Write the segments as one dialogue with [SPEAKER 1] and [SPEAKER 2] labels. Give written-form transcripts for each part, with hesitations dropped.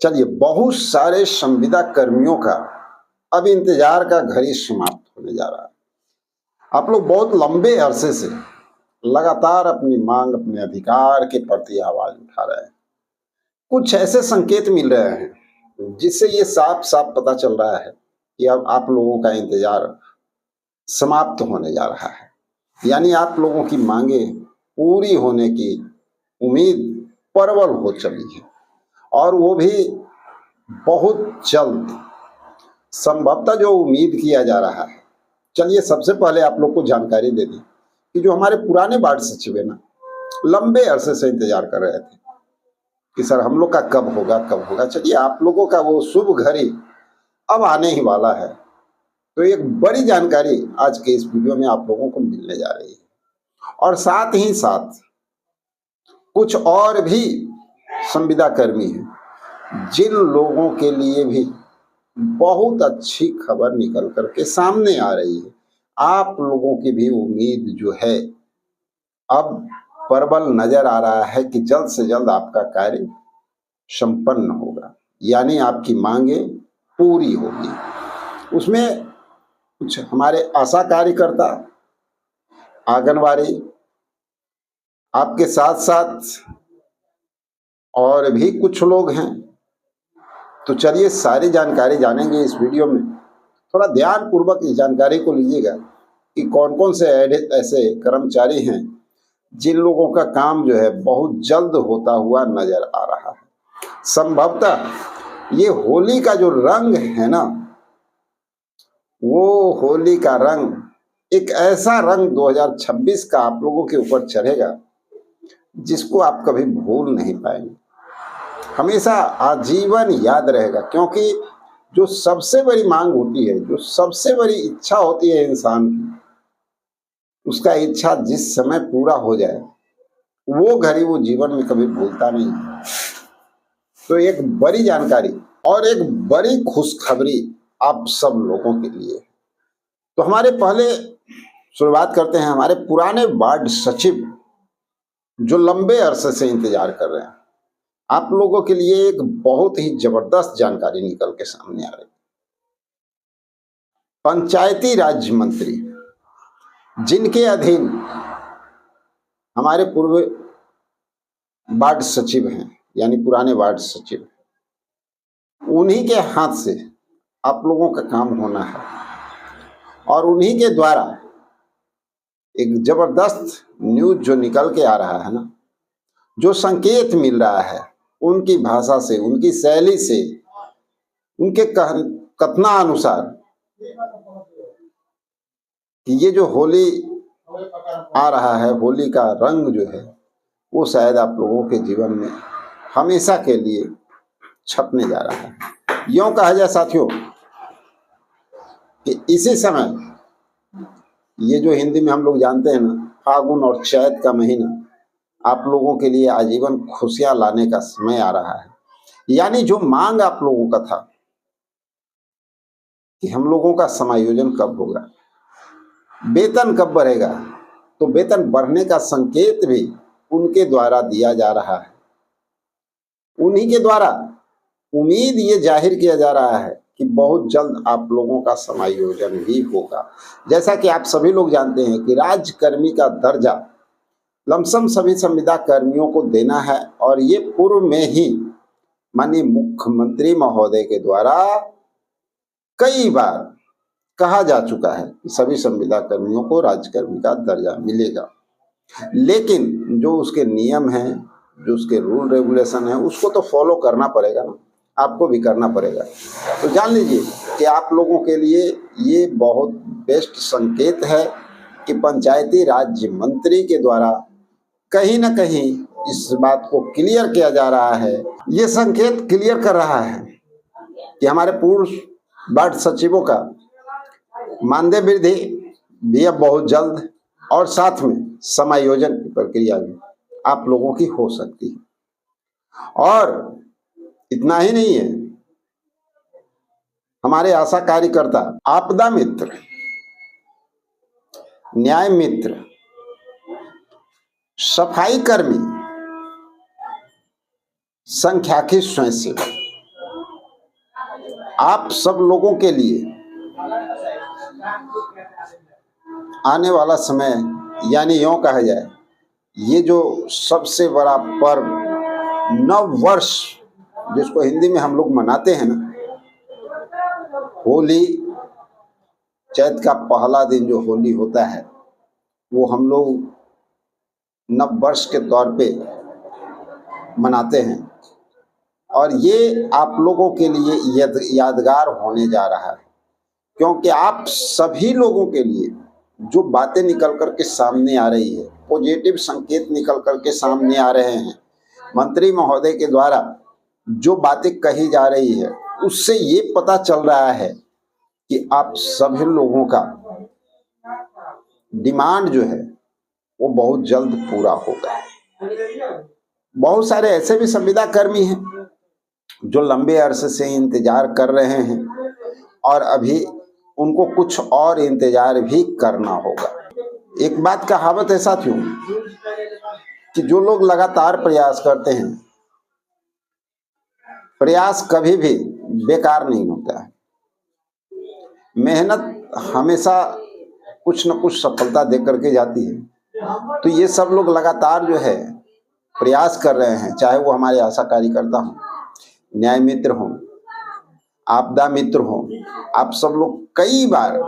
[SPEAKER 1] चलिए, बहुत सारे संविदा कर्मियों का अब इंतजार का घड़ी समाप्त होने जा रहा है। आप लोग बहुत लंबे अरसे से लगातार अपनी मांग, अपने अधिकार के प्रति आवाज उठा रहे हैं। कुछ ऐसे संकेत मिल रहे हैं जिससे ये साफ साफ पता चल रहा है कि अब आप लोगों का इंतजार समाप्त होने जा रहा है। यानी आप लोगों की मांगे पूरी होने की उम्मीद प्रबल हो चली है, और वो भी बहुत जल्द। संभवतः जो उम्मीद किया जा रहा है, चलिए सबसे पहले आप लोग को जानकारी दे दी कि जो हमारे पुराने वार्ड सचिव है ना, लंबे अरसे से इंतजार कर रहे थे कि सर हम लोग का कब होगा कब होगा। चलिए, आप लोगों का वो शुभ घड़ी अब आने ही वाला है। तो एक बड़ी जानकारी आज के इस वीडियो में आप लोगों को मिलने जा रही है, और साथ ही साथ कुछ और भी संविदा कर्मी हैं जिन लोगों के लिए भी बहुत अच्छी खबर निकल करके सामने आ रही है। आप लोगों की भी उम्मीद जो है अब प्रबल नजर आ रहा है कि जल्द से जल्द आपका कार्य संपन्न होगा, यानी आपकी मांगे पूरी होगी। उसमें कुछ हमारे आशा कार्यकर्ता, आंगनवाड़ी, आपके साथ साथ और भी कुछ लोग हैं। तो चलिए सारी जानकारी जानेंगे इस वीडियो में। थोड़ा ध्यान पूर्वक इस जानकारी को लीजिएगा कि कौन कौन से ऐसे कर्मचारी हैं जिन लोगों का काम जो है बहुत जल्द होता हुआ नजर आ रहा है। संभवतः ये होली का जो रंग है ना, वो होली का रंग एक ऐसा रंग 2026 का आप लोगों के ऊपर चढ़ेगा जिसको आप कभी भूल नहीं पाएंगे, हमेशा आजीवन याद रहेगा। क्योंकि जो सबसे बड़ी मांग होती है, जो सबसे बड़ी इच्छा होती है इंसान की, उसका इच्छा जिस समय पूरा हो जाए वो घड़ी वो जीवन में कभी भूलता नहीं। तो एक बड़ी जानकारी और एक बड़ी खुशखबरी आप सब लोगों के लिए। तो हमारे पहले शुरुआत करते हैं हमारे पुराने वार्ड सचिव जो लंबे अरसे से इंतजार कर रहे हैं। आप लोगों के लिए एक बहुत ही जबरदस्त जानकारी निकल के सामने आ रही है। पंचायती राज मंत्री जिनके अधीन हमारे पूर्व वार्ड सचिव हैं, यानी पुराने वार्ड सचिव, उन्हीं के हाथ से आप लोगों का काम होना है, और उन्हीं के द्वारा एक जबरदस्त न्यूज जो निकल के आ रहा है ना, जो संकेत मिल रहा है उनकी भाषा से, उनकी शैली से, उनके कथनानुसार कि ये जो होली आ रहा है, होली का रंग जो है वो शायद आप लोगों के जीवन में हमेशा के लिए छपने जा रहा है। यूं कहा जाए साथियों कि इसी समय, ये जो हिंदी में हम लोग जानते हैं ना, फागुन और चैत का महीना आप लोगों के लिए आजीवन खुशियां लाने का समय आ रहा है। यानी जो मांग आप लोगों का था कि हम लोगों का समायोजन कब होगा, वेतन कब बढ़ेगा, तो वेतन बढ़ने का संकेत भी उनके द्वारा दिया जा रहा है। उन्हीं के द्वारा उम्मीद ये जाहिर किया जा रहा है कि बहुत जल्द आप लोगों का समायोजन भी होगा। जैसा कि आप सभी लोग जानते हैं कि राज्यकर्मी का दर्जा लमसम सभी संविदा कर्मियों को देना है, और ये पूर्व में ही माननीय मुख्यमंत्री महोदय के द्वारा कई बार कहा जा चुका है कि सभी संविदा कर्मियों को राज्यकर्मी का दर्जा मिलेगा। लेकिन जो उसके नियम हैं, जो उसके रूल रेगुलेशन है, उसको तो फॉलो करना पड़ेगा ना, आपको भी करना पड़ेगा। तो जान लीजिए कि आप लोगों के लिए ये बहुत बेस्ट संकेत है कि पंचायती राज मंत्री के द्वारा कहीं ना कहीं इस बात को क्लियर किया जा रहा है। ये संकेत क्लियर कर रहा है कि हमारे पूर्व वार्ड सचिवों का मानदेय वृद्धि भी अब बहुत जल्द, और साथ में समायोजन की प्रक्रिया भी आप लोगों की हो सकती है। और इतना ही नहीं है, हमारे आशा कार्यकर्ता, आपदा मित्र, न्याय मित्र, सफाई कर्मी, संख्याकी स्वयंसेवक, आप सब लोगों के लिए आने वाला समय, यानी यूं कहा जाए, ये जो सबसे बड़ा पर्व नव वर्ष जिसको हिंदी में हम लोग मनाते हैं ना, होली, चैत का पहला दिन जो होली होता है वो हम लोग नव वर्ष के तौर पे मनाते हैं। और ये आप लोगों के लिए यादगार होने जा रहा है, क्योंकि आप सभी लोगों के लिए जो बातें निकल कर के सामने आ रही है, पॉजिटिव संकेत निकल कर के सामने आ रहे हैं, मंत्री महोदय के द्वारा जो बातें कही जा रही है, उससे ये पता चल रहा है कि आप सभी लोगों का डिमांड जो है वो बहुत जल्द पूरा होगा। बहुत सारे ऐसे भी संविदा कर्मी हैं जो लंबे अरसे से इंतजार कर रहे हैं और अभी उनको कुछ और इंतजार भी करना होगा। एक बात कहावत है साथियों कि जो लोग लगातार प्रयास करते हैं, प्रयास कभी भी बेकार नहीं होता है। मेहनत हमेशा कुछ न कुछ सफलता दे करके जाती है। तो ये सब लोग लगातार जो है प्रयास कर रहे हैं, चाहे वो हमारे आशा कार्यकर्ता हों, न्याय मित्र हों, आपदा मित्र हों। आप सब लोग कई बार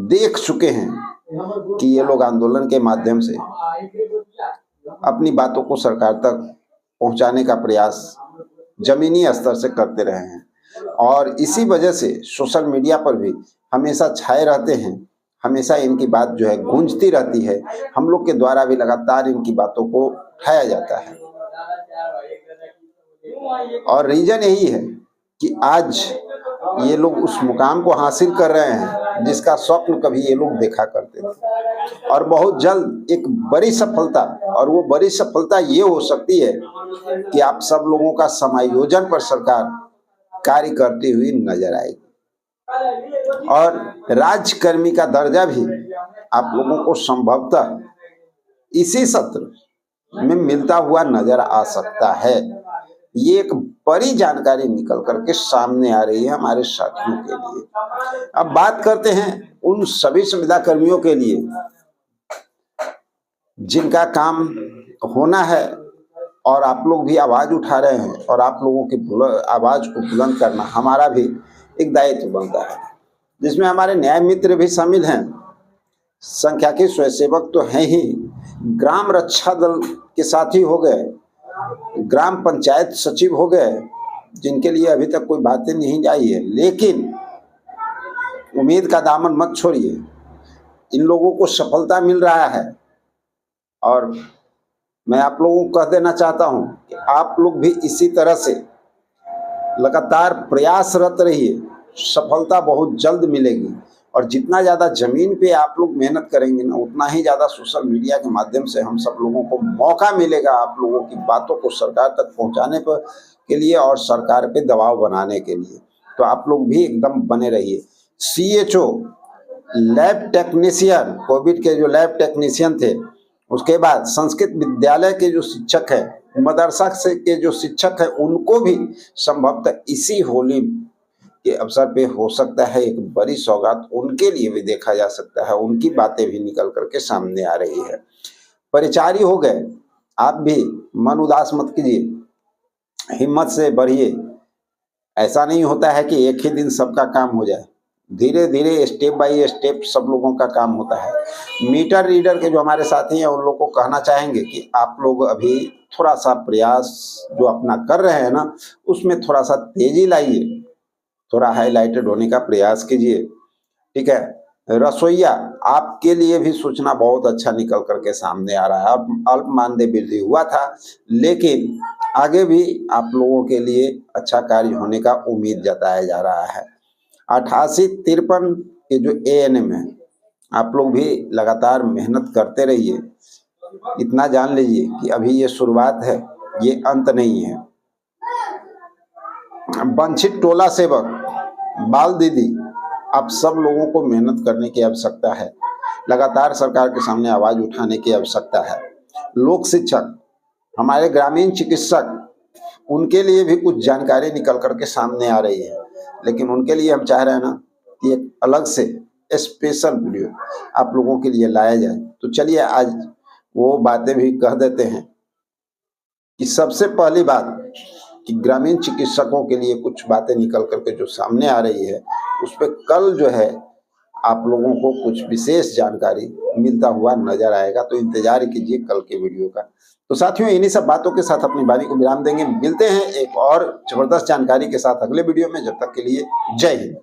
[SPEAKER 1] देख चुके हैं कि ये लोग आंदोलन के माध्यम से अपनी बातों को सरकार तक पहुंचाने का प्रयास जमीनी स्तर से करते रहे हैं, और इसी वजह से सोशल मीडिया पर भी हमेशा छाए रहते हैं। हमेशा इनकी बात जो है गूंजती रहती है, हम लोग के द्वारा भी लगातार इनकी बातों को उठाया जाता है। और रीजन यही है कि आज ये लोग उस मुकाम को हासिल कर रहे हैं जिसका स्वप्न कभी ये लोग देखा करते थे, और बहुत जल्द एक बड़ी सफलता, और वो बड़ी सफलता ये हो सकती है कि आप सब लोगों का समायोजन पर सरकार कार्य करती हुई नजर आएगी, और राज्यकर्मी का दर्जा भी आप लोगों को संभवतः इसी सत्र में मिलता हुआ नजर आ सकता है। ये एक बड़ी जानकारी निकल करके सामने आ रही है हमारे साथियों के लिए। अब बात करते हैं उन सभी संविदा कर्मियों के लिए जिनका काम होना है, और आप लोग भी आवाज उठा रहे हैं, और आप लोगों की आवाज को बुलंद करना हमारा भी एक दायित्व बनता है, जिसमें हमारे न्याय मित्र भी शामिल हैं, संख्या के स्वयंसेवक तो हैं ही, ग्राम रक्षा दल के साथी हो गए, ग्राम पंचायत सचिव हो गए, जिनके लिए अभी तक कोई बातें नहीं आई है, लेकिन उम्मीद का दामन मत छोड़िए, इन लोगों को सफलता मिल रहा है। और मैं आप लोगों को कह देना चाहता हूं कि आप लोग भी इसी तरह से लगातार प्रयासरत रहिए, सफलता बहुत जल्द मिलेगी। और जितना ज़्यादा ज़मीन पे आप लोग मेहनत करेंगे ना, उतना ही ज़्यादा सोशल मीडिया के माध्यम से हम सब लोगों को मौका मिलेगा आप लोगों की बातों को सरकार तक पहुंचाने पर के लिए, और सरकार पे दबाव बनाने के लिए। तो आप लोग भी एकदम बने रहिए। CHO, लैब टेक्नीशियन, कोविड के जो लैब टेक्नीशियन थे, उसके बाद संस्कृत विद्यालय के जो शिक्षक है, मदरसा से के जो शिक्षक है, उनको भी संभवतः इसी होली के अवसर पे हो सकता है एक बड़ी सौगात उनके लिए भी देखा जा सकता है। उनकी बातें भी निकल करके सामने आ रही है। परिचारी हो गए, आप भी मन उदास मत कीजिए, हिम्मत से बढ़िए। ऐसा नहीं होता है कि एक ही दिन सबका काम हो जाए, धीरे धीरे स्टेप बाय स्टेप सब लोगों का काम होता है। मीटर रीडर के जो हमारे साथी हैं, उन लोगों को कहना चाहेंगे कि आप लोग अभी थोड़ा सा प्रयास जो अपना कर रहे हैं ना, उसमें थोड़ा सा तेजी लाइए, थोड़ा हाईलाइटेड होने का प्रयास कीजिए, ठीक है। रसोईया, आपके लिए भी सूचना बहुत अच्छा निकल करके सामने आ रहा है। अब अल्प मानदेय वृद्धि हुआ था, लेकिन आगे भी आप लोगों के लिए अच्छा कार्य होने का उम्मीद जताया जा रहा है। 8853 के जो ANM है, आप लोग भी लगातार मेहनत करते रहिए। इतना जान लीजिए कि अभी ये शुरुआत है, ये अंत नहीं है। वंचित टोला सेवक, बाल दीदी, आप सब लोगों को मेहनत करने की आवश्यकता है, लगातार सरकार के सामने आवाज उठाने की आवश्यकता है। लोक शिक्षक, हमारे ग्रामीण चिकित्सक, उनके लिए भी कुछ जानकारी निकल करके सामने आ रही है, लेकिन उनके लिए हम चाह रहे हैं ना कि एक अलग से स्पेशल वीडियो आप लोगों के लिए लाया जाए। तो चलिए आज वो बातें भी कह देते हैं कि सबसे पहली बात कि ग्रामीण चिकित्सकों के लिए कुछ बातें निकल करके जो सामने आ रही है, उस पर कल जो है आप लोगों को कुछ विशेष जानकारी मिलता हुआ नजर आएगा। तो इंतजार कीजिए कल के वीडियो का। तो साथियों, इन्हीं सब बातों के साथ अपनी वाणी को विराम देंगे। मिलते हैं एक और जबरदस्त जानकारी के साथ अगले वीडियो में। जब तक के लिए जय हिंद।